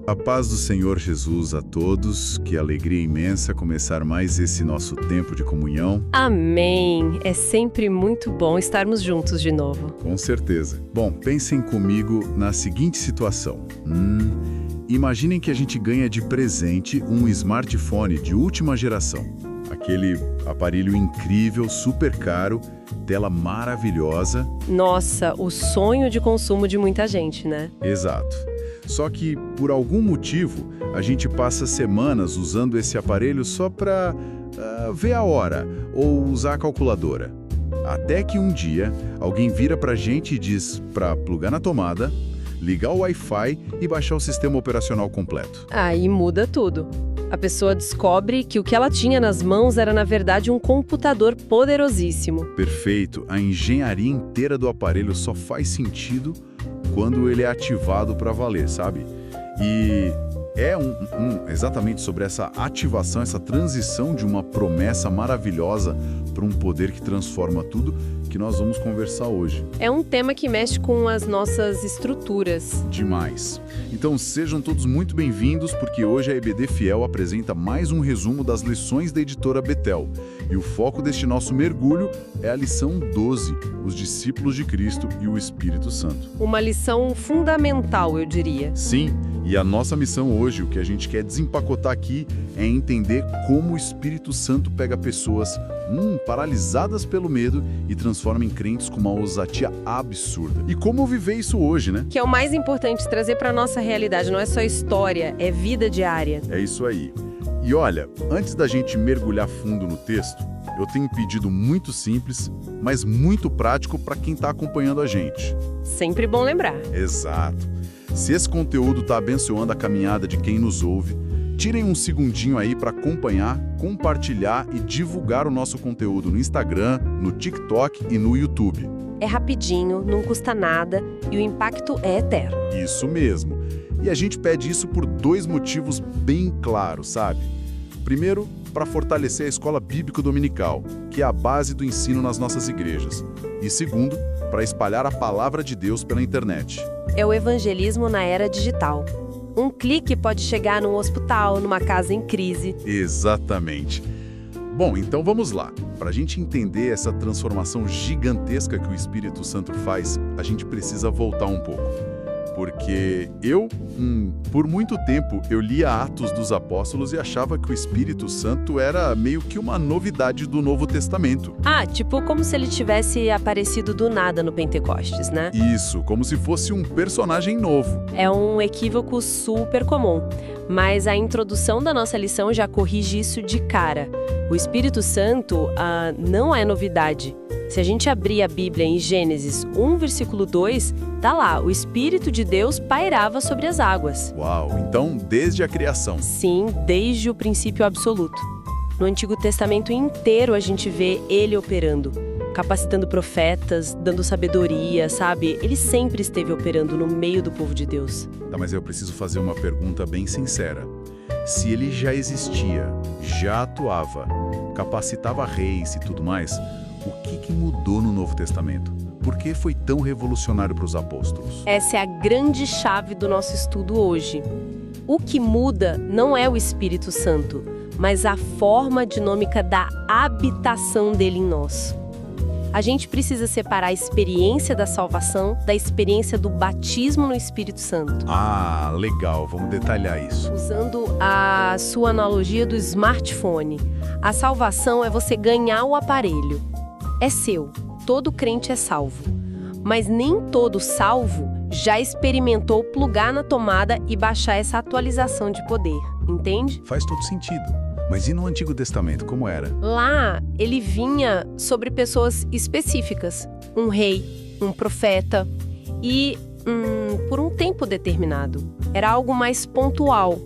A paz do Senhor Jesus a todos, que alegria imensa começar mais esse nosso tempo de comunhão. Amém! É sempre muito bom estarmos juntos de novo. Com certeza. Bom, pensem comigo na seguinte situação. Imaginem que a gente ganha de presente um smartphone de última geração. Aquele aparelho incrível, super caro, tela maravilhosa. Nossa, o sonho de consumo de muita gente, né? Exato. Só que, por algum motivo, a gente passa semanas usando esse aparelho só para ver a hora ou usar a calculadora. Até que um dia, alguém vira pra gente e diz para plugar na tomada, ligar o Wi-Fi e baixar o sistema operacional completo. Aí muda tudo. A pessoa descobre que o que ela tinha nas mãos era, na verdade, um computador poderosíssimo. Perfeito. A engenharia inteira do aparelho só faz sentido quando ele é ativado para valer, sabe? E é exatamente sobre essa ativação, essa transição de uma promessa maravilhosa para um poder que transforma tudo que nós vamos conversar hoje. É um tema que mexe com as nossas estruturas. Demais. Então sejam todos muito bem-vindos, porque hoje a EBD Fiel apresenta mais um resumo das lições da editora Betel. E o foco deste nosso mergulho é a lição 12, os discípulos de Cristo e o Espírito Santo. Uma lição fundamental, eu diria. Sim, e a nossa missão hoje, o que a gente quer desempacotar aqui, é entender como o Espírito Santo pega pessoas paralisadas pelo medo e transforma em crentes com uma ousadia absurda. E como viver isso hoje, né? Que é o mais importante, trazer para nossa realidade. Não é só história, é vida diária. É isso aí. E olha, antes da gente mergulhar fundo no texto, eu tenho um pedido muito simples, mas muito prático para quem está acompanhando a gente. Sempre bom lembrar. Exato. Se esse conteúdo está abençoando a caminhada de quem nos ouve, tirem um segundinho aí para acompanhar, compartilhar e divulgar o nosso conteúdo no Instagram, no TikTok e no YouTube. É rapidinho, não custa nada e o impacto é eterno. Isso mesmo. E a gente pede isso por dois motivos bem claros, sabe? Primeiro, para fortalecer a escola bíblica dominical, que é a base do ensino nas nossas igrejas. E segundo, para espalhar a palavra de Deus pela internet. É o evangelismo na era digital. Um clique pode chegar num hospital, numa casa em crise. Exatamente. Bom, então vamos lá. Para a gente entender essa transformação gigantesca que o Espírito Santo faz, a gente precisa voltar um pouco. Porque por muito tempo, eu lia Atos dos Apóstolos e achava que o Espírito Santo era meio que uma novidade do Novo Testamento. Tipo como se ele tivesse aparecido do nada no Pentecostes, né? Isso, como se fosse um personagem novo. É um equívoco super comum, mas a introdução da nossa lição já corrige isso de cara. O Espírito Santo não é novidade. Se a gente abrir a Bíblia em Gênesis 1, versículo 2, tá lá, o Espírito de Deus pairava sobre as águas. Uau, então desde a criação. Sim, desde o princípio absoluto. No Antigo Testamento inteiro a gente vê ele operando, capacitando profetas, dando sabedoria, sabe? Ele sempre esteve operando no meio do povo de Deus. Tá, mas eu preciso fazer uma pergunta bem sincera. Se ele já existia, já atuava, capacitava reis e tudo mais, o que mudou no Novo Testamento? Por que foi tão revolucionário para os apóstolos? Essa é a grande chave do nosso estudo hoje. O que muda não é o Espírito Santo, mas a forma dinâmica da habitação dele em nós. A gente precisa separar a experiência da salvação da experiência do batismo no Espírito Santo. Ah, legal. Vamos detalhar isso. Usando a sua analogia do smartphone, a salvação é você ganhar o aparelho. É seu. Todo crente é salvo. Mas nem todo salvo já experimentou plugar na tomada e baixar essa atualização de poder. Entende? Faz todo sentido. Mas e no Antigo Testamento, como era? Lá, ele vinha sobre pessoas específicas. Um rei, um profeta e por um tempo determinado. Era algo mais pontual.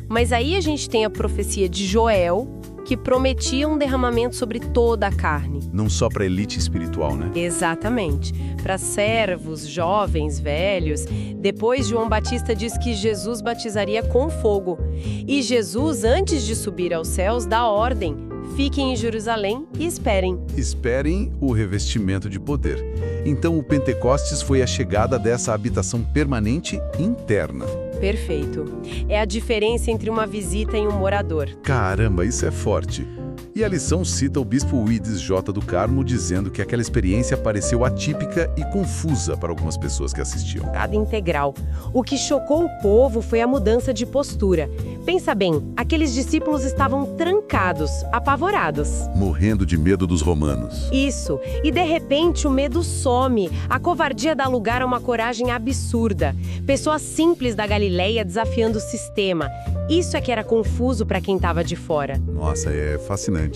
Mas aí a gente tem a profecia de Joel, que prometia um derramamento sobre toda a carne. Não só para a elite espiritual, né? Exatamente. Para servos, jovens, velhos. Depois, João Batista diz que Jesus batizaria com fogo. E Jesus, antes de subir aos céus, dá ordem: fiquem em Jerusalém e esperem. Esperem o revestimento de poder. Então, o Pentecostes foi a chegada dessa habitação permanente interna. Perfeito. É a diferença entre uma visita e um morador. Caramba, isso é forte. E a lição cita o bispo Euídice J. do Carmo dizendo que aquela experiência pareceu atípica e confusa para algumas pessoas que assistiam. Cada integral. O que chocou o povo foi a mudança de postura. Pensa bem, aqueles discípulos estavam trancados, apavorados. Morrendo de medo dos romanos. Isso. E de repente o medo some. A covardia dá lugar a uma coragem absurda. Pessoas simples da Galileia desafiando o sistema. Isso é que era confuso para quem estava de fora. Nossa, é fascinante.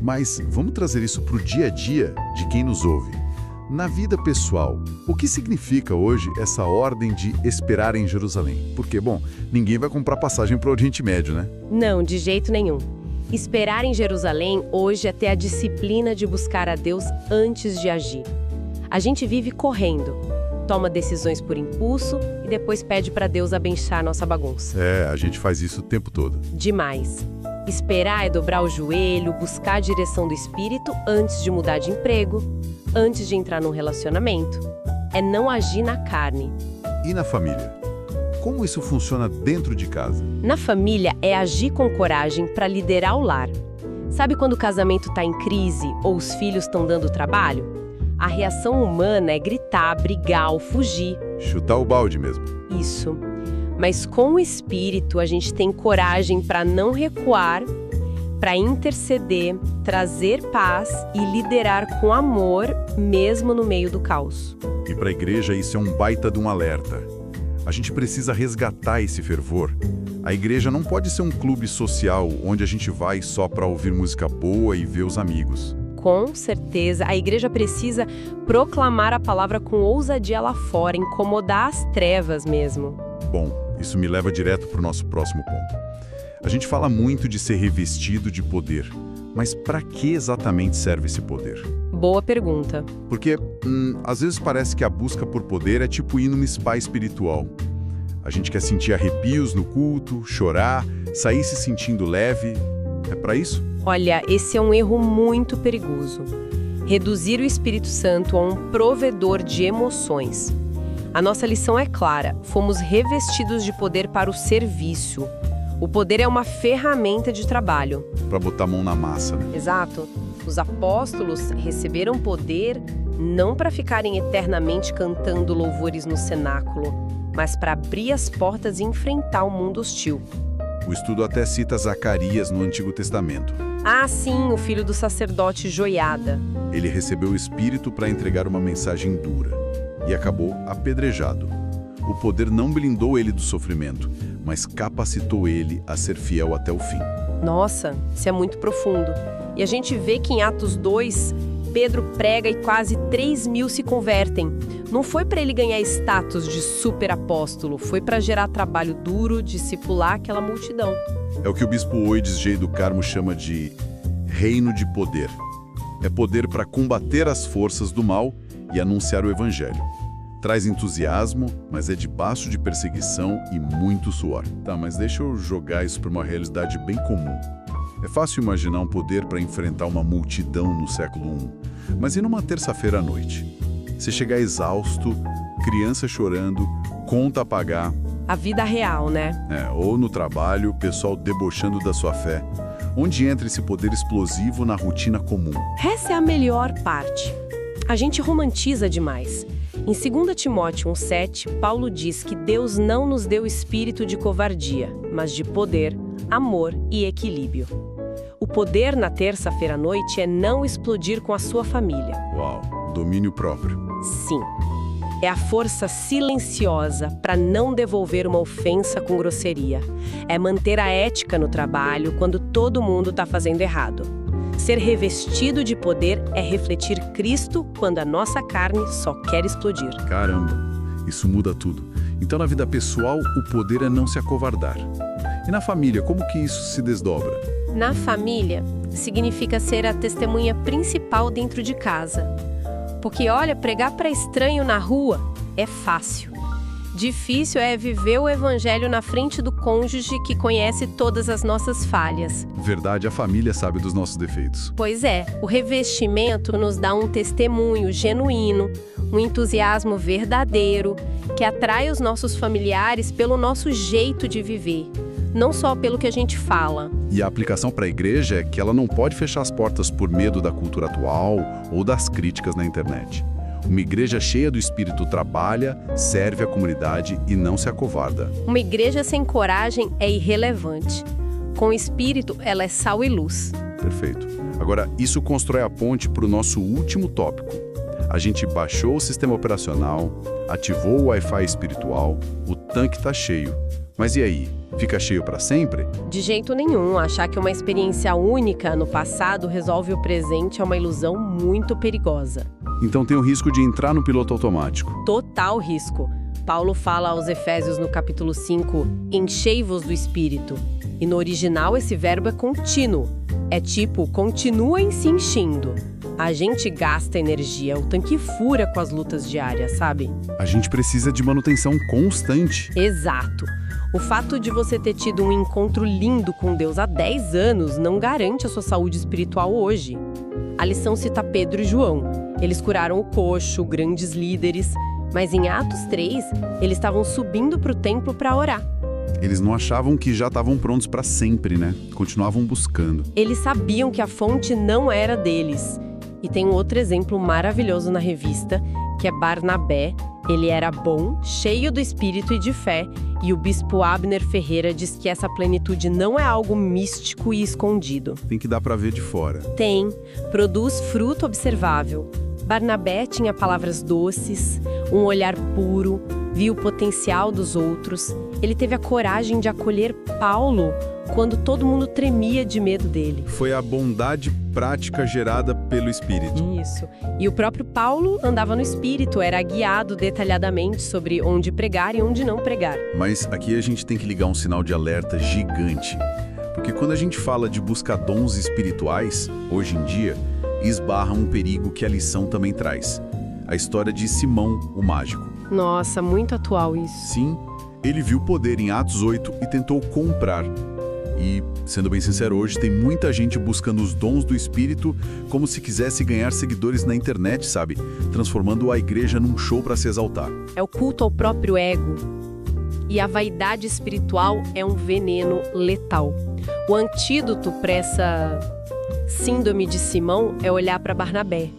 Mas vamos trazer isso para o dia a dia de quem nos ouve. Na vida pessoal, o que significa hoje essa ordem de esperar em Jerusalém? Porque, bom, ninguém vai comprar passagem para o Oriente Médio, né? Não, de jeito nenhum. Esperar em Jerusalém hoje é ter a disciplina de buscar a Deus antes de agir. A gente vive correndo, toma decisões por impulso e depois pede para Deus abençoar nossa bagunça. É, a gente faz isso o tempo todo. Demais. Esperar é dobrar o joelho, buscar a direção do Espírito antes de mudar de emprego, antes de entrar num relacionamento. É não agir na carne. E na família? Como isso funciona dentro de casa? Na família é agir com coragem para liderar o lar. Sabe quando o casamento está em crise ou os filhos estão dando trabalho? A reação humana é gritar, brigar ou fugir. Chutar o balde mesmo. Isso. Mas com o Espírito a gente tem coragem para não recuar, para interceder, trazer paz e liderar com amor, mesmo no meio do caos. E para a igreja isso é um baita de um alerta. A gente precisa resgatar esse fervor. A igreja não pode ser um clube social onde a gente vai só para ouvir música boa e ver os amigos. Com certeza, a igreja precisa proclamar a palavra com ousadia lá fora, incomodar as trevas mesmo. Bom, isso me leva direto para o nosso próximo ponto. A gente fala muito de ser revestido de poder, mas para que exatamente serve esse poder? Boa pergunta. Porque, às vezes parece que a busca por poder é tipo ir num spa espiritual. A gente quer sentir arrepios no culto, chorar, sair se sentindo leve. É para isso? Olha, esse é um erro muito perigoso. Reduzir o Espírito Santo a um provedor de emoções. A nossa lição é clara, fomos revestidos de poder para o serviço. O poder é uma ferramenta de trabalho. Para botar a mão na massa, né? Exato. Os apóstolos receberam poder não para ficarem eternamente cantando louvores no cenáculo, mas para abrir as portas e enfrentar o mundo hostil. O estudo até cita Zacarias no Antigo Testamento. Ah, sim, o filho do sacerdote Joiada. Ele recebeu o Espírito para entregar uma mensagem dura e acabou apedrejado. O poder não blindou ele do sofrimento, mas capacitou ele a ser fiel até o fim. Nossa, isso é muito profundo. E a gente vê que em Atos 2, Pedro prega e quase 3.000 se convertem. Não foi para ele ganhar status de super apóstolo, foi para gerar trabalho duro, discipular aquela multidão. É o que o bispo Euídice J. do Carmo chama de reino de poder. É poder para combater as forças do mal e anunciar o evangelho. Traz entusiasmo, mas é debaixo de perseguição e muito suor. Tá, mas deixa eu jogar isso para uma realidade bem comum. É fácil imaginar um poder para enfrentar uma multidão no século I. Mas e numa terça-feira à noite? Você chegar exausto, criança chorando, conta a pagar. A vida real, né? Ou no trabalho, pessoal debochando da sua fé. Onde entra esse poder explosivo na rotina comum? Essa é a melhor parte. A gente romantiza demais. Em 2 Timóteo 1,7, Paulo diz que Deus não nos deu espírito de covardia, mas de poder, amor e equilíbrio. O poder na terça-feira à noite é não explodir com a sua família. Uau, domínio próprio. Sim. É a força silenciosa para não devolver uma ofensa com grosseria. É manter a ética no trabalho quando todo mundo está fazendo errado. Ser revestido de poder é refletir Cristo quando a nossa carne só quer explodir. Caramba, isso muda tudo. Então, na vida pessoal, o poder é não se acovardar. E na família, como que isso se desdobra? Na família, significa ser a testemunha principal dentro de casa. Porque, olha, pregar para estranho na rua é fácil. Difícil é viver o evangelho na frente do cônjuge que conhece todas as nossas falhas. Verdade, a família sabe dos nossos defeitos. Pois é, o revestimento nos dá um testemunho genuíno, um entusiasmo verdadeiro, que atrai os nossos familiares pelo nosso jeito de viver, não só pelo que a gente fala. E a aplicação para a igreja é que ela não pode fechar as portas por medo da cultura atual ou das críticas na internet. Uma igreja cheia do Espírito trabalha, serve a comunidade e não se acovarda. Uma igreja sem coragem é irrelevante. Com o Espírito, ela é sal e luz. Perfeito. Agora, isso constrói a ponte para o nosso último tópico. A gente baixou o sistema operacional, ativou o Wi-Fi espiritual, o tanque está cheio. Mas e aí? Fica cheio para sempre? De jeito nenhum. Achar que uma experiência única no passado resolve o presente é uma ilusão muito perigosa. Então tem o risco de entrar no piloto automático. Total risco. Paulo fala aos Efésios no capítulo 5, enchei-vos do Espírito. E no original esse verbo é contínuo. É tipo, continuem se enchendo. A gente gasta energia, o tanque fura com as lutas diárias, sabe? A gente precisa de manutenção constante. Exato. O fato de você ter tido um encontro lindo com Deus há 10 anos não garante a sua saúde espiritual hoje. A lição cita Pedro e João. Eles curaram o coxo, grandes líderes, mas em Atos 3, eles estavam subindo para o templo para orar. Eles não achavam que já estavam prontos para sempre, né? Continuavam buscando. Eles sabiam que a fonte não era deles. E tem um outro exemplo maravilhoso na revista, que é Barnabé. Ele era bom, cheio do espírito e de fé, e o bispo Abner Ferreira diz que essa plenitude não é algo místico e escondido. Tem que dar para ver de fora. Tem. Produz fruto observável. Barnabé tinha palavras doces, um olhar puro, viu o potencial dos outros. Ele teve a coragem de acolher Paulo quando todo mundo tremia de medo dele. Foi a bondade prática gerada pelo Espírito. Isso. E o próprio Paulo andava no Espírito, era guiado detalhadamente sobre onde pregar e onde não pregar. Mas aqui a gente tem que ligar um sinal de alerta gigante. Porque quando a gente fala de buscar dons espirituais, hoje em dia, esbarra um perigo que a lição também traz. A história de Simão, o mágico. Nossa, muito atual isso. Sim, ele viu poder em Atos 8 e tentou comprar. E, sendo bem sincero, hoje tem muita gente buscando os dons do Espírito como se quisesse ganhar seguidores na internet, sabe? Transformando a igreja num show para se exaltar. É o culto ao próprio ego. E a vaidade espiritual é um veneno letal. O antídoto para essa síndrome de Simão é olhar para Barnabé.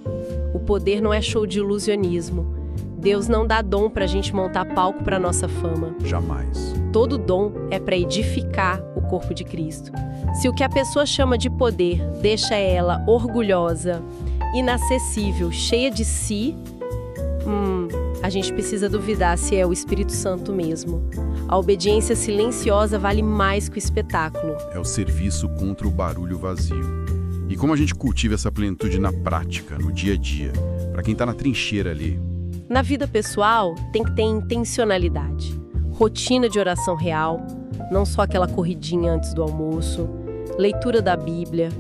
O poder não é show de ilusionismo. Deus não dá dom para a gente montar palco para nossa fama. Jamais. Todo dom é para edificar o corpo de Cristo. Se o que a pessoa chama de poder deixa ela orgulhosa, inacessível, cheia de si, a gente precisa duvidar se é o Espírito Santo mesmo. A obediência silenciosa vale mais que o espetáculo. É o serviço contra o barulho vazio. E como a gente cultiva essa plenitude na prática, no dia a dia, para quem está na trincheira ali? Na vida pessoal, tem que ter intencionalidade. Rotina de oração real, não só aquela corridinha antes do almoço, leitura da Bíblia,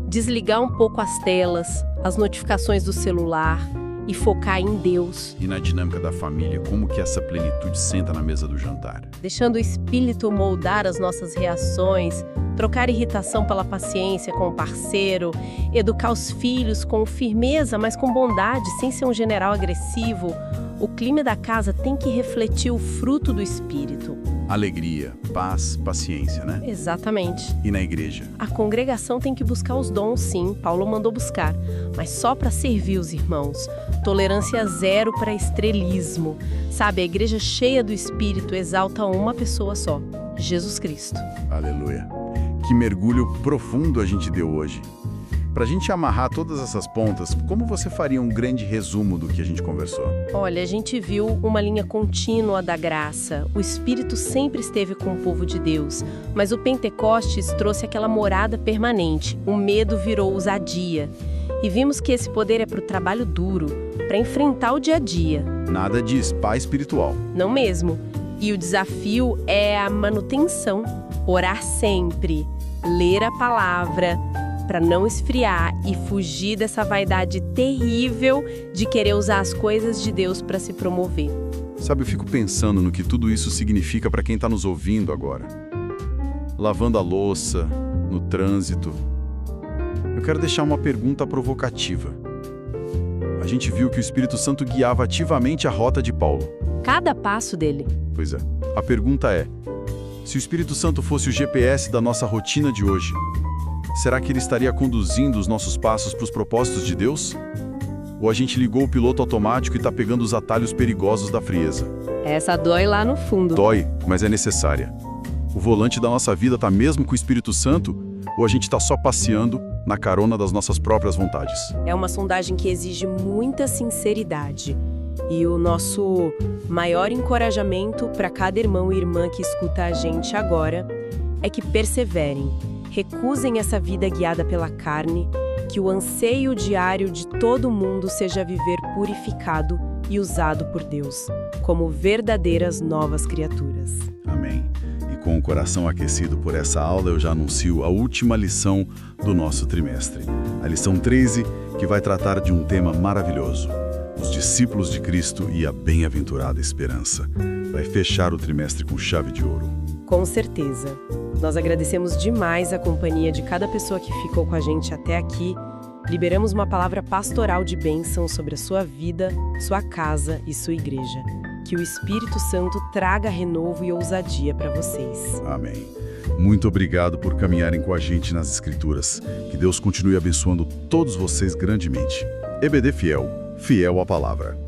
desligar um pouco as telas, as notificações do celular e focar em Deus. E na dinâmica da família, como que essa plenitude senta na mesa do jantar? Deixando o Espírito moldar as nossas reações, trocar irritação pela paciência com o parceiro, educar os filhos com firmeza, mas com bondade, sem ser um general agressivo. O clima da casa tem que refletir o fruto do Espírito. Alegria, paz, paciência, né? Exatamente. E na igreja? A congregação tem que buscar os dons, sim. Paulo mandou buscar, mas só para servir os irmãos. Tolerância zero para estrelismo. Sabe, a igreja cheia do Espírito exalta uma pessoa só, Jesus Cristo. Aleluia. Que mergulho profundo a gente deu hoje. Para a gente amarrar todas essas pontas, como você faria um grande resumo do que a gente conversou? Olha, a gente viu uma linha contínua da graça. O Espírito sempre esteve com o povo de Deus, mas o Pentecostes trouxe aquela morada permanente. O medo virou ousadia. E vimos que esse poder é para o trabalho duro, para enfrentar o dia a dia. Nada de spa espiritual. Não mesmo. E o desafio é a manutenção. Orar sempre, ler a palavra, para não esfriar e fugir dessa vaidade terrível de querer usar as coisas de Deus para se promover. Sabe, eu fico pensando no que tudo isso significa para quem está nos ouvindo agora. Lavando a louça, no trânsito. Eu quero deixar uma pergunta provocativa. A gente viu que o Espírito Santo guiava ativamente a rota de Paulo. Cada passo dele. Pois é. A pergunta é, se o Espírito Santo fosse o GPS da nossa rotina de hoje, será que ele estaria conduzindo os nossos passos para os propósitos de Deus? Ou a gente ligou o piloto automático e está pegando os atalhos perigosos da frieza? Essa dói lá no fundo. Dói, mas é necessária. O volante da nossa vida está mesmo com o Espírito Santo, ou a gente está só passeando na carona das nossas próprias vontades? É uma sondagem que exige muita sinceridade. E o nosso maior encorajamento para cada irmão e irmã que escuta a gente agora é que perseverem, recusem essa vida guiada pela carne, que o anseio diário de todo mundo seja viver purificado e usado por Deus, como verdadeiras novas criaturas. Amém. E com o coração aquecido por essa aula, eu já anuncio a última lição do nosso trimestre. A lição 13, que vai tratar de um tema maravilhoso: os discípulos de Cristo e a bem-aventurada esperança. Vai fechar o trimestre com chave de ouro. Com certeza. Nós agradecemos demais a companhia de cada pessoa que ficou com a gente até aqui. Liberamos uma palavra pastoral de bênção sobre a sua vida, sua casa e sua igreja. Que o Espírito Santo traga renovo e ousadia para vocês. Amém. Muito obrigado por caminharem com a gente nas Escrituras. Que Deus continue abençoando todos vocês grandemente. EBD Fiel, fiel à palavra.